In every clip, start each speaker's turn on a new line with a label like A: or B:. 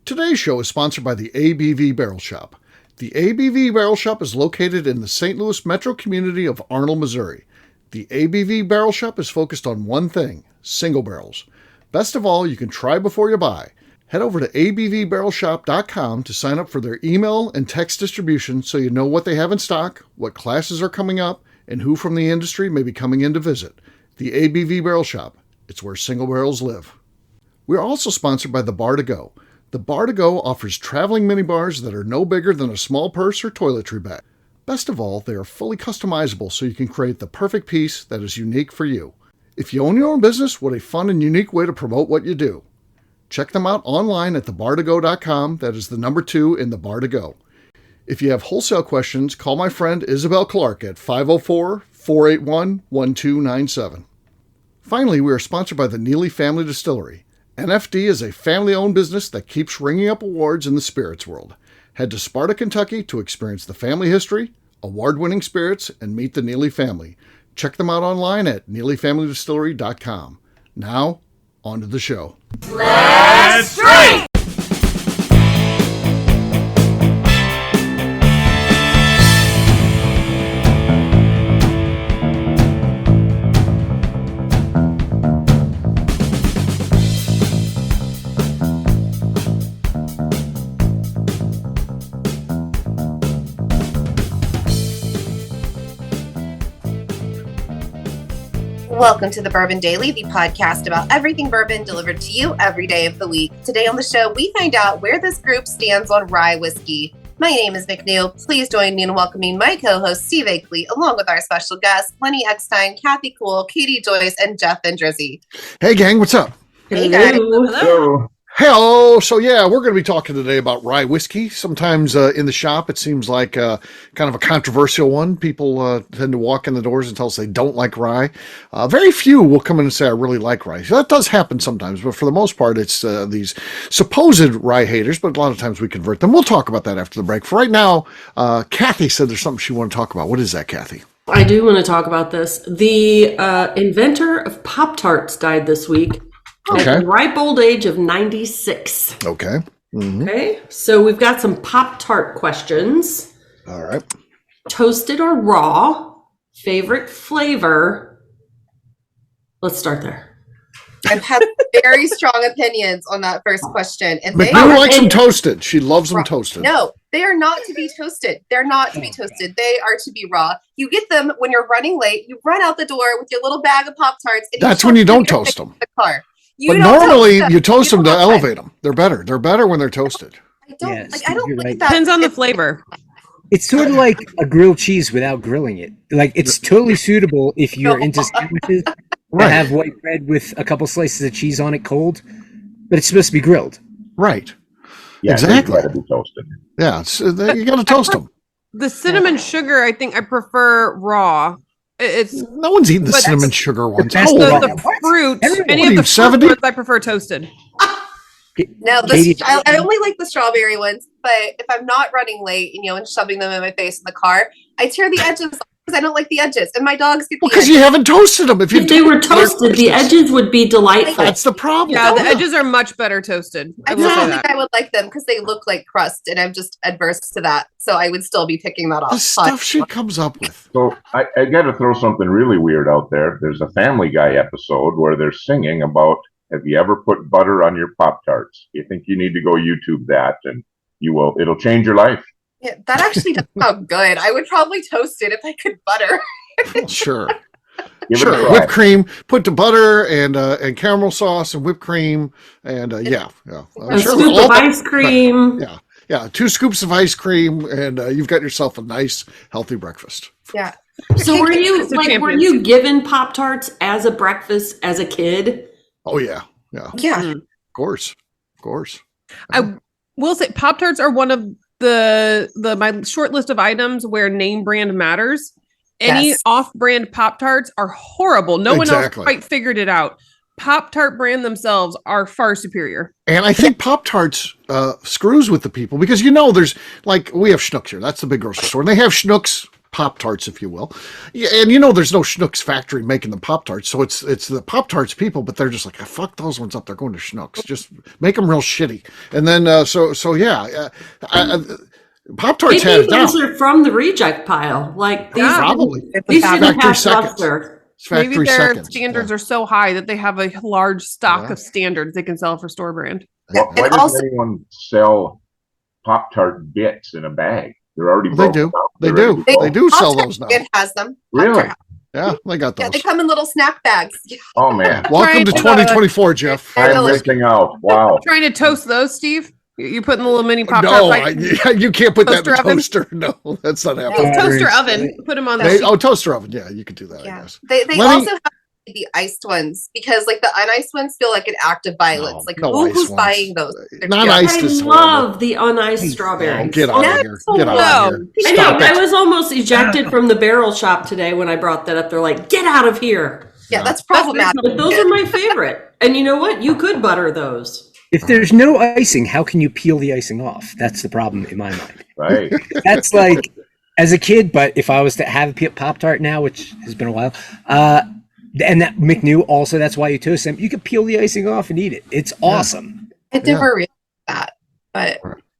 A: Today's show is sponsored by the ABV Barrel Shop. The ABV Barrel Shop is located in the St. Louis metro community of Arnold, Missouri. The ABV Barrel Shop is focused on one thing, single barrels. Best of all, you can try before you buy. Head over to abvbarrelshop.com to sign up for their email and text distribution so you know what they have in stock, what classes are coming up, and who from the industry may be coming in to visit. The ABV Barrel Shop. It's where single barrels live. We are also sponsored by the Bar to Go. The Bar to Go offers traveling minibars that are no bigger than a small purse or toiletry bag. Best of all, they are fully customizable so you can create the perfect piece that is unique for you. If you own your own business, what a fun and unique way to promote what you do. Check them out online at thebartogo.com. That is the number 2 in the Bar to Go. If you have wholesale questions, call my friend Isabel Clark at 504-481-1297. Finally, we are sponsored by the Neely Family Distillery. NFD is a family-owned business that keeps ringing up awards in the spirits world. Head to Sparta, Kentucky to experience the family history, award-winning spirits, and meet the Neely family. Check them out online at neelyfamilydistillery.com. Now, on to the show.
B: Let's drink!
C: Welcome to the Bourbon Daily, the podcast about everything bourbon delivered to you every day of the week. Today on the show, we find out where this group stands on rye whiskey. My name is McNew. Please join me in welcoming my co-host, Steve Akeley, along with our special guests, Lenny Eckstein, Kathy Cool, Katie Joyce, and Jeff Vendrizzi.
A: Hey, gang, what's up?
C: Hey, guys.
B: Hello.
A: Hello. So, yeah, we're going to be talking today about rye whiskey. Sometimes in the shop, it seems like kind of a controversial one. People tend to walk in the doors and tell us they don't like rye. Very few will come in and say, I really like rye. So that does happen sometimes, but for the most part, it's these supposed rye haters, but a lot of times we convert them. We'll talk about that after the break. For right now, Kathy said there's something she wanted to talk about. What is that, Kathy?
D: I do want to talk about this. The inventor of Pop-Tarts died this week. At the ripe old age of 96.
A: Okay. Mm-hmm.
D: Okay. So we've got some Pop-Tart questions.
A: All right.
D: Toasted or raw? Favorite flavor? Let's start there.
C: I've had very strong opinions on that first question. And they
A: McNew likes them toasted. She loves them toasted.
C: No, they are not to be toasted. They're not to be toasted. They are to be raw. You get them when you're running late. You run out the door with your little bag of Pop-Tarts.
A: That's when you don't toast them.
C: The car.
A: But normally you toast them to elevate them. They're better. They're better when they're toasted.
C: I don't
E: You're
C: like
E: right.
C: that.
F: Depends on the flavor.
E: It's sort of like a grilled cheese without grilling it. Like, it's totally suitable if you're into sandwiches that have white bread with a couple slices of cheese on it cold, but it's supposed to be grilled.
A: Right.
B: Yeah,
A: exactly.
B: Got to be toasted.
A: Yeah, you got to toast them.
F: The cinnamon sugar, I think I prefer raw. It's
A: No one's eating the cinnamon sugar ones.
E: That's
A: Hold
F: the
A: on.
F: fruit.
E: Everyone-
F: Any
A: What are
F: of
A: you,
F: the
A: 70?
F: fruit ones I prefer toasted.
C: No,
E: Katie-
C: I only like the strawberry ones, but if I'm not running late, and shoving them in my face in the car, I tear the edges off because I don't like the edges, and my dogs get the
A: Because
C: edges.
A: you haven't toasted them.
D: If they were toasted, the edges would be delightful.
A: That's the problem.
F: Yeah, the edges are much better toasted.
C: I
F: will
C: just
F: say
C: don't
F: that.
C: think I would like them because they look like crust, and I'm just adverse to that. So I would still be picking that off.
A: The stuff she comes up with.
B: So I got to throw something really weird out there. There's a Family Guy episode where they're singing about, have you ever put butter on your Pop-Tarts? You think you need to go YouTube that, and you will. It'll change your life.
C: Yeah, that actually does sound good. I would probably toast it if I could butter.
A: Sure.
B: Give it a
A: Sure.
B: try.
A: Whipped cream, put the butter and caramel sauce and whipped cream and yeah.
D: A scoop of ice cream.
A: Yeah. 2 scoops of ice cream and you've got yourself a nice, healthy breakfast.
C: Yeah.
D: So were
F: It's a
D: you
F: champion.
D: given Pop-Tarts as a breakfast as a kid?
A: Oh yeah. Yeah.
C: Yeah.
A: Of course.
F: I will say Pop-Tarts are one of my short list of items where name brand matters. Any
C: Yes.
F: off-brand Pop-Tarts are horrible. No one else
A: Exactly.
F: quite figured it out. Pop-Tart brand themselves are far superior.
A: And I think Pop-Tarts screws with the people because there's like we have Schnucks here. That's the big grocery store. And they have Schnucks Pop-Tarts, if you will. Yeah, and there's no Schnucks factory making the Pop-Tarts, so it's the Pop-Tarts people, but they're just like, fuck those ones up, they're going to Schnucks. Just make them real shitty. And then, Pop-Tarts had it down.
D: Those are from the reject pile. Like, these,
A: Probably.
D: these didn't
A: Factory
D: pass
A: seconds.
D: muster.
A: It's
F: Maybe
A: factory
F: their
A: seconds.
F: standards are so high that they have a large stock of standards they can sell for store brand.
B: Why doesn't anyone sell Pop-Tart bits in a bag? They're already
A: They do. They do sell those now.
C: It has them.
B: Really?
A: Yeah, they got those.
C: Yeah, they come in little snack bags.
B: Oh, man.
A: Welcome to
F: Trying to,
A: 2024, Jeff.
B: I'm missing out. Wow.
F: Trying to toast those, Steve? You putting the little mini pop
A: No,
F: tart
A: you can't put that in the
F: Toaster oven?
A: toaster. No, that's not happening.
F: toaster oven. Put them on the
A: Toaster oven. Yeah, you could do that. I
C: Yeah.
A: guess.
C: They
A: Lenny-
C: also have the iced ones because like the uniced ones feel like an act of violence. Who's buying those?
A: Non-iced is
D: I
A: horrible.
D: love the uniced strawberries.
A: Get out of here. Get out of here.
D: I know.
A: Stop
D: I
A: it.
D: was almost ejected from the barrel shop today when I brought that up. They're like, get out of here.
C: Yeah, that's problematic.
D: But those are my favorite. And you know what? You could butter those.
E: If there's no icing, how can you peel the icing off? That's the problem in my mind.
B: Right.
E: That's like, as a kid, but if I was to have a Pop-Tart now, which has been a while, and that McNew also, that's why you toast them, you can peel the icing off and eat it. It's awesome.
C: I never realized that, but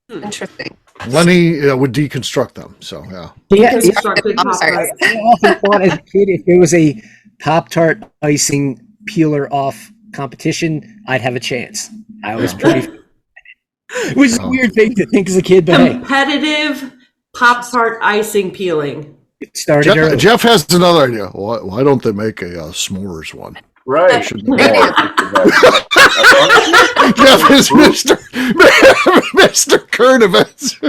C: interesting.
A: Lenny would deconstruct them. So, yeah.
D: Deconstructed
C: I'm sorry.
D: Pop-Tarts.
E: I often thought as a kid, if there was a Pop-Tart icing peeler off competition, I'd have a chance. I was pretty... Which is a weird thing to think as a kid, but hey.
D: Competitive Pop-Tart icing peeling.
E: It started early.
A: Jeff has another idea. Why don't they make a s'mores one?
B: Right.
A: Jeff is Mr. Current Events.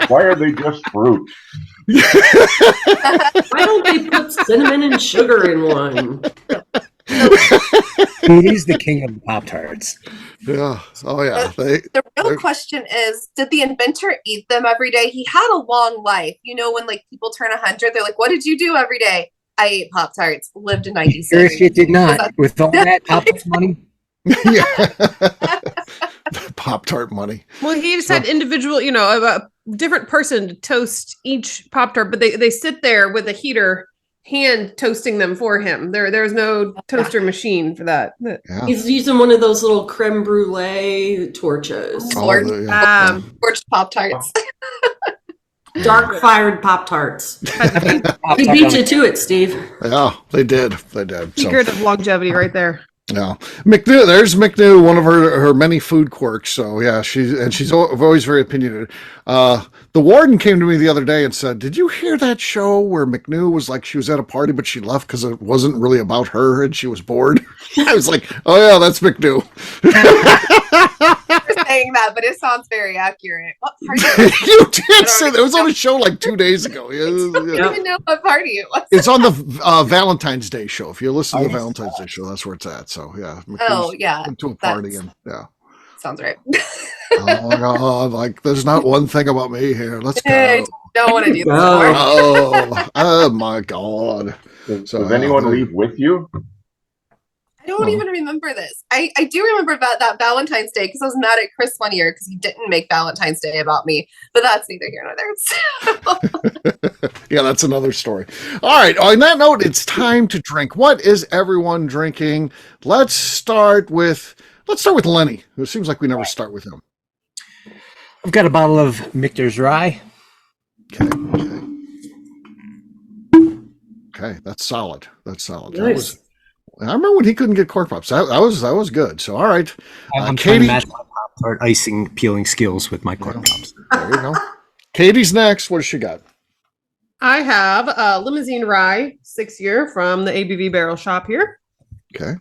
B: Why are they just fruit?
D: Why don't they put cinnamon and sugar in one?
E: It is the king of the Pop-Tarts.
A: Yeah. Oh, yeah.
C: The real question is, did the inventor eat them every day? He had a long life. When like people turn 100, they're like, what did you do every day? I ate Pop-Tarts, lived to 96.
E: Sure shit did not. With all that Pop-Tarts money.
A: Yeah. Pop-Tart money.
F: Well, he just had individual, a different person to toast each Pop-Tart, but they sit there with a heater hand toasting them for him. There's no toaster machine for that.
A: Yeah.
D: He's using one of those little creme brulee torches.
C: Torch Pop-Tarts.
D: Dark fired Pop-Tarts. He beat you to it, Steve.
A: Yeah, they did.
F: Secret of longevity right there.
A: Yeah, there's McNew, one of her many food quirks. So yeah, she's always very opinionated. The warden came to me the other day and said, "Did you hear that show where McNew was like she was at a party but she left because it wasn't really about her and she was bored?" I was like, "Oh yeah, that's McNew."
C: You're saying that, but it sounds very accurate. What party?
A: You did say that. It was on a show like 2 days ago.
C: I don't even know what party it was.
A: It's on the Valentine's Day show. If you listen to the Valentine's Day show, that's where it's at. So yeah. Went to a party and yeah.
C: Sounds right.
A: Oh my god! Like there's not one thing about me here. Let's go.
C: I don't want to do this anymore.
A: Oh my god!
B: Does anyone leave with you?
C: I don't even remember this. I do remember about that Valentine's Day because I was mad at Chris one year because he didn't make Valentine's Day about me. But that's neither here nor there.
A: Yeah, that's another story. All right. On that note, it's time to drink. What is everyone drinking? Let's start with Lenny. It seems like we never start with him.
E: I've got a bottle of Michter's Rye.
A: Okay. That's solid.
D: Nice.
A: I remember when he couldn't get cork pops. That was good. So, all right.
E: I'm trying
A: Katie.
E: to match my Pop-Tart icing peeling skills with my cork pops.
A: There you go. Katie's next. What does she got?
F: I have a limousine rye 6-year from the ABV barrel shop here.
A: Okay.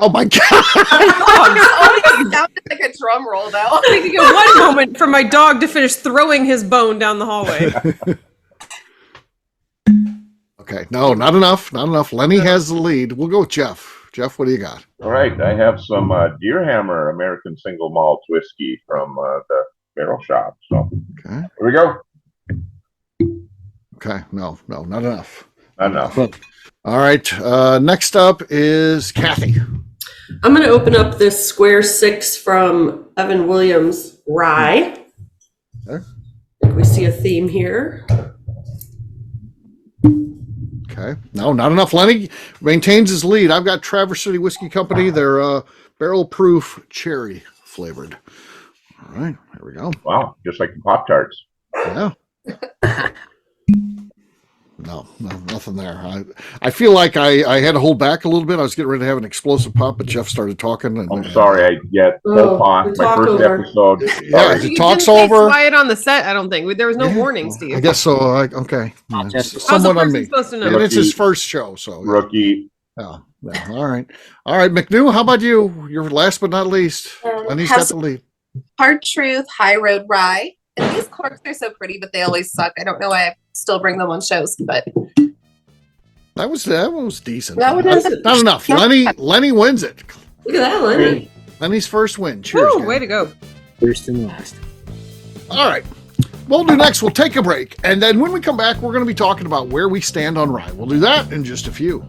A: Oh my god!
C: It sounded like a drum roll, though.
F: I'm taking one moment for my dog to finish throwing his bone down the hallway.
A: Okay, no, not enough. Lenny has the lead. We'll go with Jeff. Jeff, what do you got?
B: All right, I have some Deer Hammer American Single Malt Whiskey from the barrel shop. So
A: Okay.
B: here we go.
A: Okay, no, not enough.
B: Not enough.
A: All right, next up is Kathy.
D: I'm going to open up this Square 6 from Evan Williams Rye.
A: Okay.
D: We see a theme here.
A: Okay. No, not enough. Lenny maintains his lead. I've got Traverse City Whiskey Company. They're barrel proof cherry flavored. All right. Here we go.
B: Wow. Just like the Pop-Tarts.
A: Yeah. No, nothing there. I feel like I had to hold back a little bit. I was getting ready to have an explosive pop, but Jeff started talking.
B: I'm sorry. I get full pop. My first episode.
A: Yeah,
F: You
A: it talks
F: didn't say
A: over.
F: quiet on the set. I don't think there was no warning, Steve.
A: I guess so. Okay.
E: Just-
A: It's
F: How's the
A: somewhat on
F: person
A: me.
F: supposed to know?
A: And it's his first show, so yeah.
B: Rookie.
A: Yeah. All right. McNew, how about you? You're last but not least. Lenny's got the lead.
C: Hard Truth High Road Rye. And these corks are so pretty, but they always suck. I don't know why I still bring them on shows, but
A: That was decent.
C: That was
A: Not enough. Lenny wins it.
D: Look at that, Lenny.
A: Lenny's first win. Cheers.
F: Woo,
A: gang.
F: way to go.
E: First and last.
A: All right. What we'll do next, we'll take a break. And then when we come back, we're going to be talking about where we stand on rye. We'll do that in just a few.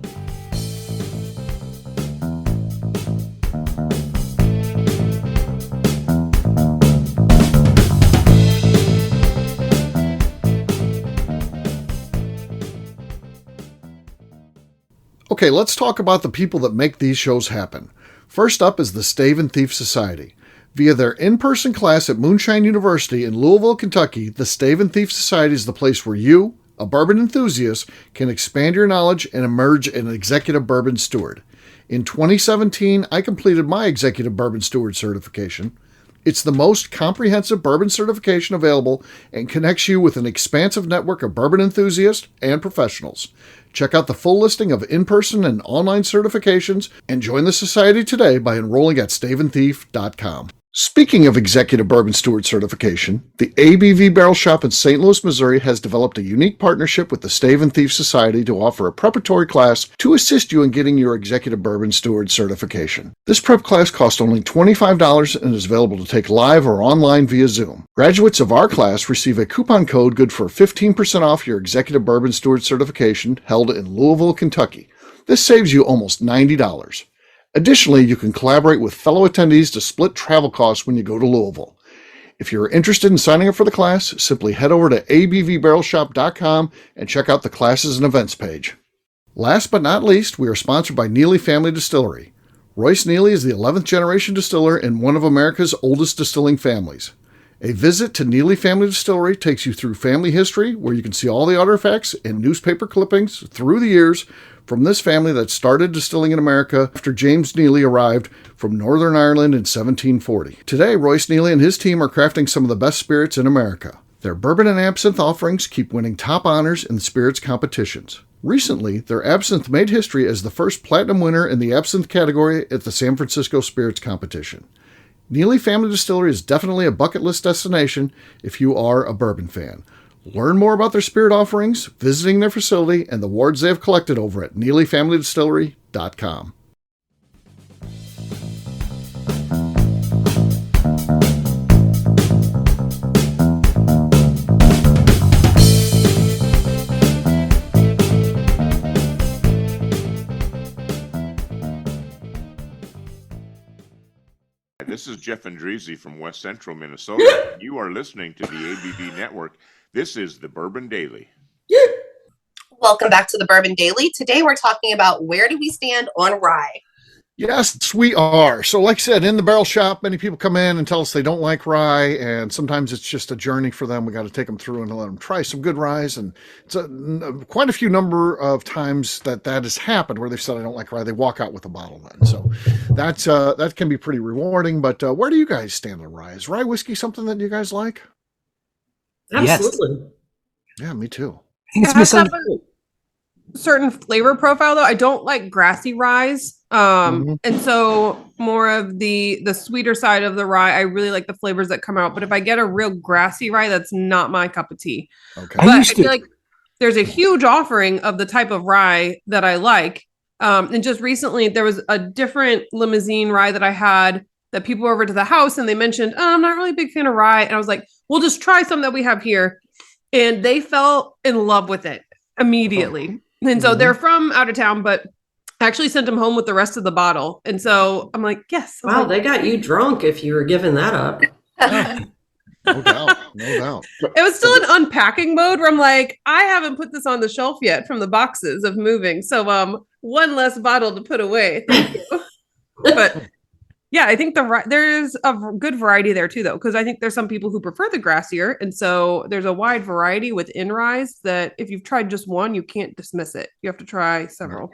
A: Okay, let's talk about the people that make these shows happen. First up is the Stave and Thief Society. Via their in-person class at Moonshine University in Louisville, Kentucky, the Stave and Thief Society is the place where you, a bourbon enthusiast, can expand your knowledge and emerge an executive bourbon steward. In 2017, I completed my executive bourbon steward certification. It's the most comprehensive bourbon certification available and connects you with an expansive network of bourbon enthusiasts and professionals. Check out the full listing of in-person and online certifications and join the society today by enrolling at staveandthief.com. Speaking of executive bourbon steward certification, the ABV Barrel Shop in St. Louis, Missouri has developed a unique partnership with the Stave and Thief Society to offer a preparatory class to assist you in getting your executive bourbon steward certification. This prep class costs only $25 and is available to take live or online via Zoom. Graduates of our class receive a coupon code good for 15% off your executive bourbon steward certification held in Louisville, Kentucky. This saves you almost $90. Additionally, you can collaborate with fellow attendees to split travel costs when you go to Louisville. If you're interested in signing up for the class, simply head over to abvbarrelshop.com and check out the classes and events page. Last but not least, we are sponsored by Neely Family Distillery. Royce Neely is the 11th generation distiller in one of America's oldest distilling families. A visit to Neely Family Distillery takes you through family history, where you can see all the artifacts and newspaper clippings through the years from this family that started distilling in America after James Neely arrived from Northern Ireland in 1740. Today, Royce Neely and his team are crafting some of the best spirits in America. Their bourbon and absinthe offerings keep winning top honors in the spirits competitions. Recently, their absinthe made history as the first platinum winner in the absinthe category at the San Francisco Spirits Competition. Neely Family Distillery is definitely a bucket list destination if you are a bourbon fan. Learn more about their spirit offerings, visiting their facility, and the awards they have collected over at NeelyFamilyDistillery.com.
G: This is Jeff Andreezy from West Central Minnesota. You are listening to the ABV Network. This is the Bourbon Daily.
C: Welcome back to the Bourbon Daily. Today we're talking about where do we stand on rye.
A: Yes, we are. So like I said, in the barrel shop, many people come in and tell us they don't like rye, and sometimes it's just a journey for them. We got to take them through and let them try some good ryes. And it's quite a few number of times that has happened where they've said, I don't like rye. They walk out with a bottle then. So that can be pretty rewarding. But where do you guys stand on rye? Is rye whiskey something that you guys like?
D: Absolutely.
A: Yeah, me too.
E: I think it's
F: It has to have
E: misunderstood.
F: a certain flavor profile though. I don't like grassy ryes. And so more of the sweeter side of the rye, I really like the flavors that come out. But if I get a real grassy rye, that's not my cup of tea.
A: Okay.
F: But I feel like there's a huge offering of the type of rye that I like. And just recently there was a different limousine rye that I had that people were over to the house and they mentioned, oh, I'm not really a big fan of rye. And I was like, we'll just try some that we have here. And they fell in love with it immediately. And so they're from out of town, but I actually sent them home with the rest of the bottle. And so I'm like, yes.
D: Wow, they got you drunk if you were giving that up.
A: No doubt. No doubt.
F: It was still in unpacking mode where I'm like, I haven't put this on the shelf yet from the boxes of moving. So one less bottle to put away. Thank you. But yeah, I think there's a good variety there too, though, because I think there's some people who prefer the grassier. And so there's a wide variety within ryes that if you've tried just one, you can't dismiss it. You have to try several.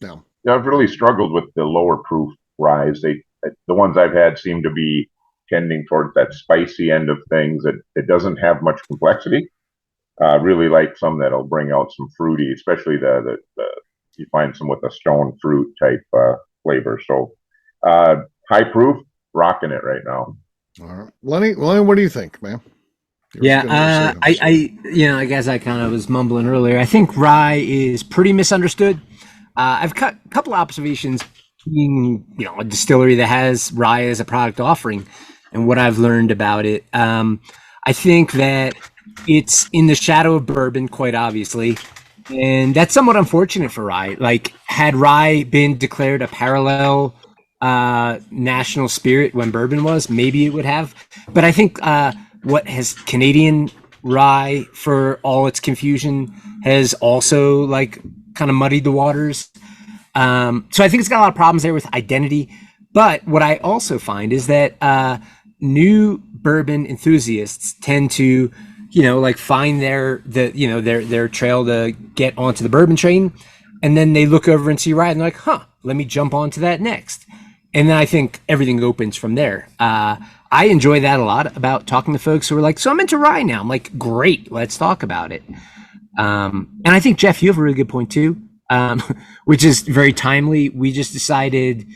A: Yeah.
B: I've really struggled with the lower proof ryes. The ones I've had seem to be tending towards that spicy end of things. It doesn't have much complexity. Really like some that'll bring out some fruity, especially the you find some with a stone fruit type flavor. So high proof, rocking it right now.
A: All right, Lenny, what do you think, man?
E: I guess I kind of was mumbling earlier. I think rye is pretty misunderstood. I've cut a couple of observations being, a distillery that has rye as a product offering and what I've learned about it. I think that it's in the shadow of bourbon, quite obviously. And that's somewhat unfortunate for rye. Like, had rye been declared a parallel national spirit when bourbon was, maybe it would have. But I think what has Canadian rye, for all its confusion, has also kind of muddied the waters. So I think it's got a lot of problems there with identity. But what I also find is that new bourbon enthusiasts tend to, find their trail to get onto the bourbon train, and then they look over and see rye, and they're like, let me jump onto that next. And then I think everything opens from there. I enjoy that a lot about talking to folks who are like, so I'm into rye now. I'm like, great, let's talk about it. And I think, Jeff, you have a really good point too, which is very timely. We just decided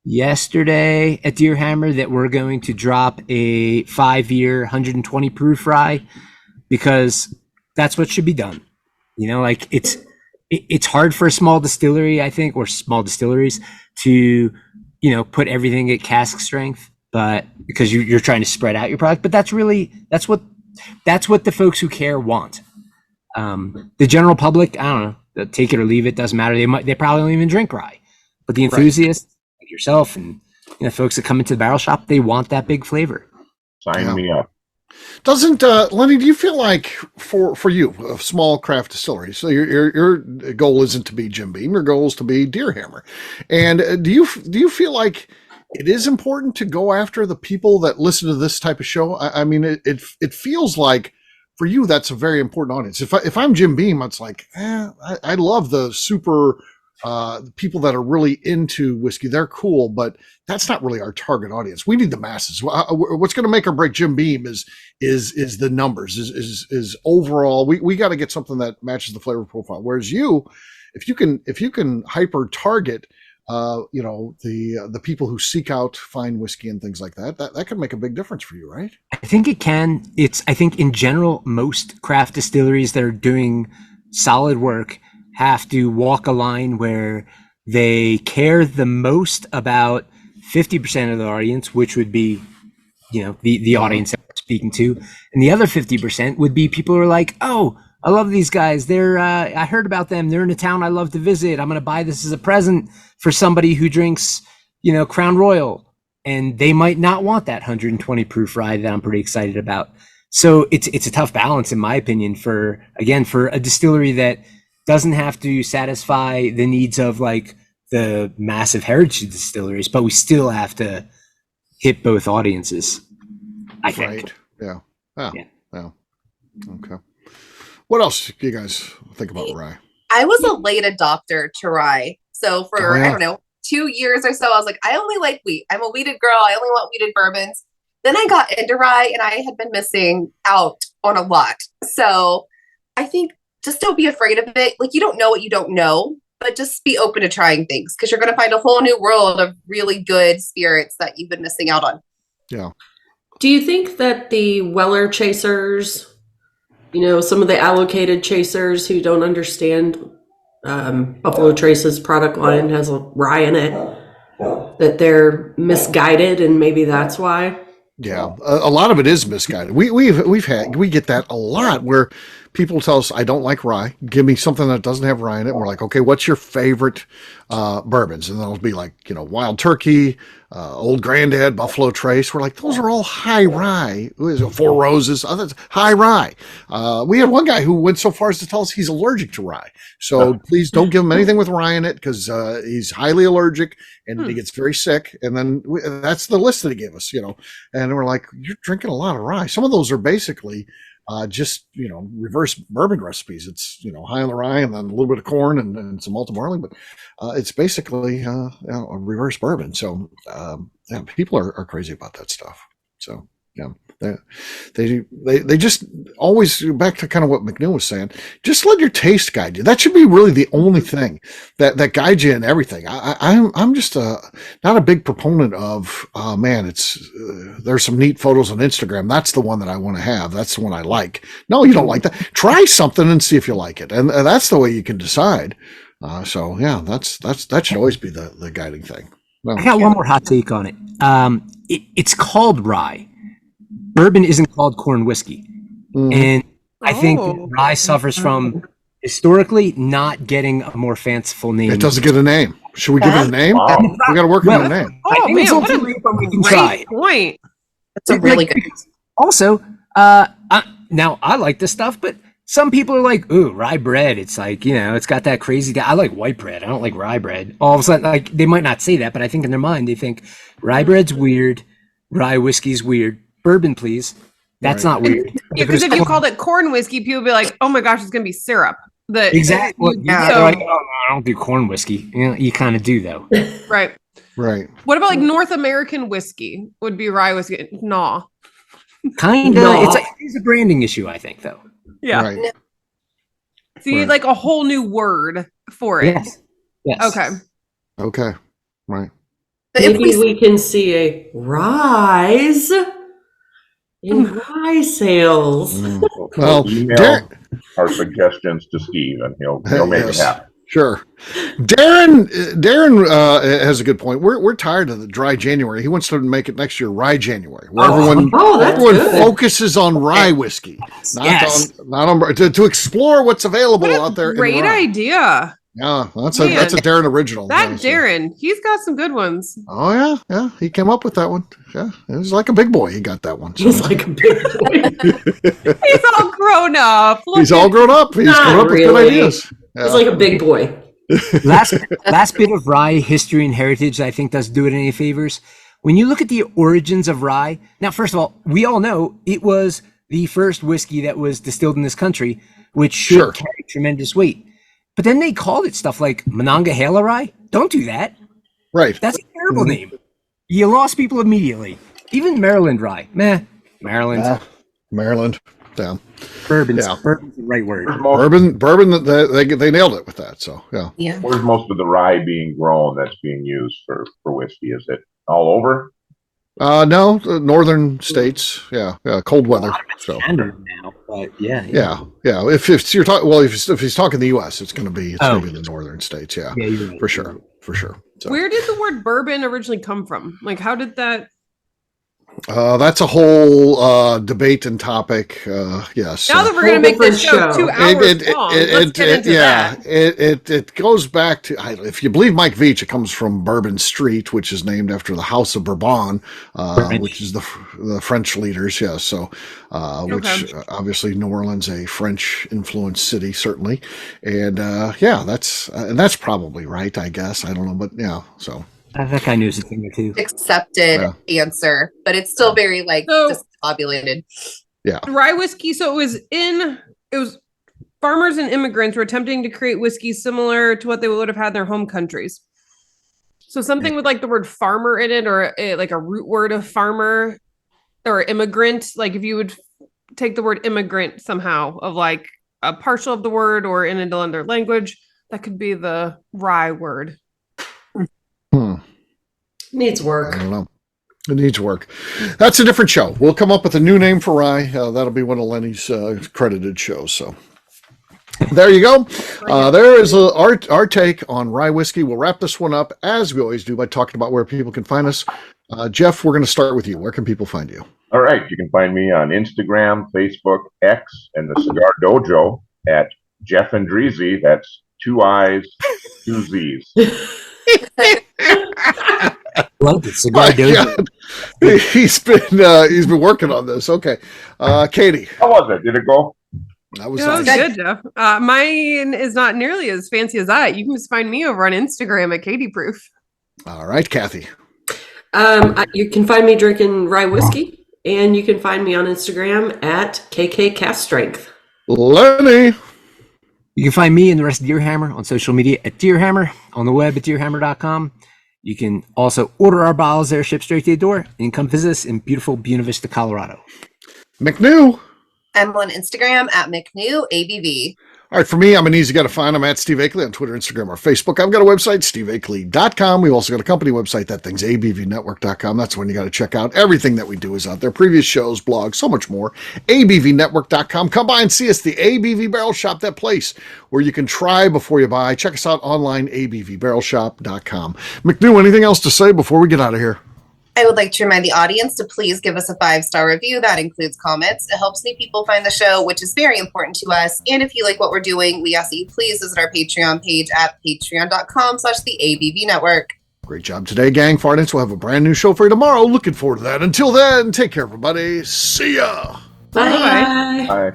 E: yesterday at Deer Hammer that we're going to drop a 5-year 120 proof rye, because that's what should be done. It's hard for a small distillery, I think, or small distilleries to, put everything at cask strength, but because you're trying to spread out your product. But that's what the folks who care want. The general public, I don't know, take it or leave it, doesn't matter. They probably don't even drink rye, but the enthusiasts like yourself and folks that come into the barrel shop, they want that big flavor.
B: Sign me up.
A: Doesn't Lenny? Do you feel like for you, a small craft distillery, so your goal isn't to be Jim Beam, your goal is to be Deer Hammer, and do you feel like it is important to go after the people that listen to this type of show? I mean, it feels like for you that's a very important audience. If I'm Jim Beam, it's like I love the super people that are really into whiskey. They're cool, but that's not really our target audience. We need the masses. What's going to make or break Jim Beam is the numbers, is overall. We got to get something that matches the flavor profile. Whereas if you can hyper target, the people who seek out fine whiskey and things like that can make a big difference for you, right?
E: I think it can. I think in general, most craft distilleries that are doing solid work have to walk a line where they care the most about 50% of the audience, which would be, the audience that we're speaking to. And the other 50% would be people who are like, oh, I love these guys. I heard about them. They're in a town I love to visit. I'm going to buy this as a present for somebody who drinks, Crown Royal. And they might not want that 120 proof rye that I'm pretty excited about. So it's a tough balance, in my opinion, for a distillery that doesn't have to satisfy the needs of the massive heritage distilleries, but we still have to hit both audiences, I think.
A: Right. Yeah. Oh, yeah. Okay. What else do you guys think about rye?
C: I was a late adopter to rye. So for, I don't know, 2 years or so, I was like, I only like wheat. I'm a wheated girl. I only want wheated bourbons. Then I got into rye and I had been missing out on a lot. So I think just don't be afraid of it. You don't know what you don't know, but just be open to trying things, because you're going to find a whole new world of really good spirits that you've been missing out on.
A: Yeah.
D: Do you think that the Weller chasers, some of the allocated chasers who don't understand Buffalo Trace's product line has a rye in it, that they're misguided, and maybe that's why?
A: Yeah, a lot of it is misguided. We get that a lot, where people tell us, I don't like rye. Give me something that doesn't have rye in it. And we're like, okay, what's your favorite bourbons? And they'll be like, Wild Turkey, Old Granddad, Buffalo Trace. We're like, those are all high rye. Four Roses, high rye. We had one guy who went so far as to tell us he's allergic to rye. So please don't give him anything with rye in it because he's highly allergic and he gets very sick. And then that's the list that he gave us, And we're like, you're drinking a lot of rye. Some of those are basically just reverse bourbon recipes. It's high on the rye and then a little bit of corn and some malted barley, but it's basically a reverse bourbon. So people are crazy about that stuff. So they just always, back to kind of what McNew was saying, just let your taste guide you. That should be really the only thing that guides you in everything. I'm just not a big proponent of, there's some neat photos on Instagram. That's the one that I want to have. That's the one I like. No, you don't like that. Try something and see if you like it. And that's the way you can decide. That should always be the guiding thing. Well,
E: I got one more hot take on it. It's called rye. Bourbon isn't called corn whiskey. And I think rye suffers from historically not getting a more fanciful name.
A: It doesn't get a name. Should we give it a name?
B: Wow.
A: We got to work on a name.
F: Oh man, what a
E: great
F: point.
C: That's a really good.
E: Also, now I like this stuff, but some people are like, ooh, rye bread. It's like, it's got that crazy. I like white bread. I don't like rye bread. All of a sudden, like, they might not say that, but I think in their mind, they think rye bread's weird. Rye whiskey's weird. Bourbon, please. That's not weird.
F: Because if you called it corn whiskey, people would be like, oh my gosh, it's going to be syrup.
E: Exactly.
F: So,
E: like, oh, I don't do corn whiskey. You kind of do, though.
F: Right.
A: Right.
F: What about like North American whiskey would be rye whiskey? Nah.
E: Kind of. It's a branding issue, I think, though.
F: Yeah.
A: Right.
F: So you need like a whole new word for it.
E: Yes.
F: Okay.
A: Right.
D: Maybe we can see a rise in rye sales.
A: Well,
B: email our suggestions to Steve, and he'll make it happen.
A: Sure. Darren has a good point. We're tired of the dry January. He wants to make it next year rye January, where everyone focuses on rye whiskey, not on to explore what's available out there.
F: Great idea.
A: Yeah, that's a Darren original.
F: Darren, he's got some good ones.
A: Oh yeah, he came up with that one. Yeah, it was like a big boy. He got that one. So.
D: He's like a big boy.
F: He's all grown up.
A: He's all grown up. He's grown up with good ideas. Yeah.
D: He's like a big boy.
E: Last bit of rye history and heritage, I think, doesn't do it any favors. When you look at the origins of rye, now, first of all, we all know it was the first whiskey that was distilled in this country, which should carry tremendous weight. But then they called it stuff like Monongahela rye. Don't do that.
A: Right.
E: That's a terrible name. You lost people immediately. Even Maryland rye. Maryland.
A: Maryland. Yeah.
E: Bourbon's the right word.
A: Bourbon. They nailed it with that. So yeah.
B: Where's most of the rye being grown that's being used for whiskey? Is it all over?
A: No, northern states. Yeah, cold weather. So
E: now, but yeah.
A: If you're talking, if he's talking the U.S., it's going to be the northern states. Yeah, right. For sure. So.
F: Where did the word bourbon originally come from? Like, how did that?
A: That's a whole debate and topic. Yes.
F: Now that we're going to make this show 2 hours long, let's get into that.
A: It goes back to, if you believe Mike Veach, it comes from Bourbon Street, which is named after the House of Bourbon, which is the French leaders. Yeah. So, which obviously New Orleans, a French influenced city, certainly, and that's probably right. I guess I don't know, but yeah. So.
E: That guy knows a thing or two.
C: Accepted answer, but it's still very discombobulated.
A: Yeah.
F: Rye whiskey. So it was farmers and immigrants were attempting to create whiskey similar to what they would have had in their home countries. So something with like the word farmer in it, or like a root word of farmer or immigrant. Like if you would take the word immigrant somehow of like a partial of the word or in another language, that could be the rye word.
D: Needs work.
A: I don't know. It needs work. That's a different show. We'll come up with a new name for rye. That'll be one of Lenny's credited shows. So there you go. There is our take on rye whiskey. We'll wrap this one up as we always do by talking about where people can find us. Jeff, we're going to start with you. Where can people find you?
B: All right. You can find me on Instagram, Facebook, X, and the Cigar Dojo at Jeff Andreezy. That's 2 I's, 2 Z's.
E: Love it. Cigar
A: My
E: Dojo.
A: God. He's been working on this. Okay. Katie.
B: How was it? Did it go?
A: That was
F: That was
A: nice.
F: good, Jeff. Mine is not nearly as fancy as that. You can just find me over on Instagram at Katie Proof.
A: All right, Kathy.
D: You can find me drinking rye whiskey, and you can find me on Instagram at KK Cast Strength.
A: Lenny.
E: You can find me and the rest of Deerhammer on social media at Deerhammer, on the web at deerhammer.com. You can also order our bottles there, shipped straight to your door, and come visit us in beautiful Buena Vista, Colorado.
A: McNew.
C: I'm on Instagram at McNew ABV.
A: All right, for me, I'm an easy guy to find. I'm at Steve Akeley on Twitter, Instagram, or Facebook. I've got a website, steveakeley.com. We've also got a company website, that thing's abvnetwork.com. That's when you got to check out everything that we do is out there. Previous shows, blogs, so much more. abvnetwork.com. Come by and see us, the ABV Barrel Shop, that place where you can try before you buy. Check us out online, abvbarrelshop.com. McNew, anything else to say before we get out of here?
C: I would like to remind the audience to please give us a 5-star review. That includes comments. It helps new people find the show, which is very important to us. And if you like what we're doing, we ask that you please visit our Patreon page at patreon.com/the ABV Network.
A: Great job today, gang. Fartins will have a brand new show for you tomorrow. Looking forward to that. Until then, take care, everybody. See ya.
D: Bye.
B: Bye.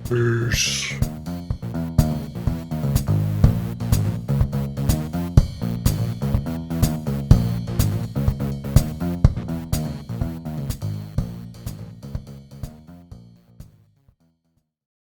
A: Peace.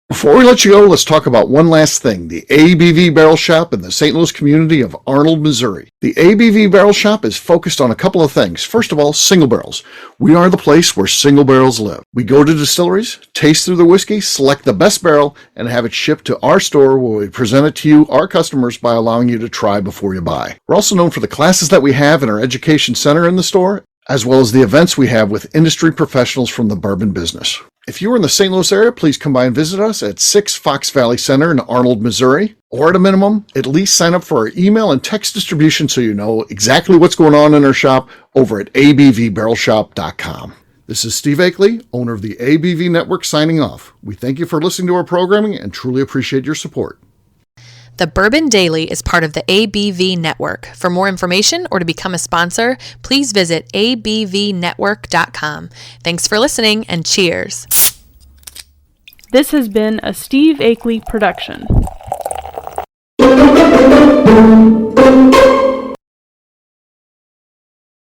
A: Before we let you go, let's talk about one last thing. The ABV Barrel Shop in the St. Louis community of Arnold, Missouri. The ABV Barrel Shop is focused on a couple of things. First of all, single barrels. We are the place where single barrels live. We go to distilleries, taste through the whiskey, select the best barrel, and have it shipped to our store where we present it to you, our customers, by allowing you to try before you buy. We're also known for the classes that we have in our education center in the store, as well as the events we have with industry professionals from the bourbon business. If you're in the St. Louis area, please come by and visit us at 6 Fox Valley Center in Arnold, Missouri. Or at a minimum, at least sign up for our email and text distribution so you know exactly what's going on in our shop over at abvbarrelshop.com. This is Steve Akeley, owner of the ABV Network, signing off. We thank you for listening to our programming and truly appreciate your support.
H: The Bourbon Daily is part of the ABV Network. For more information or to become a sponsor, please visit abvnetwork.com. Thanks for listening and cheers.
I: This has been a Steve Akeley production.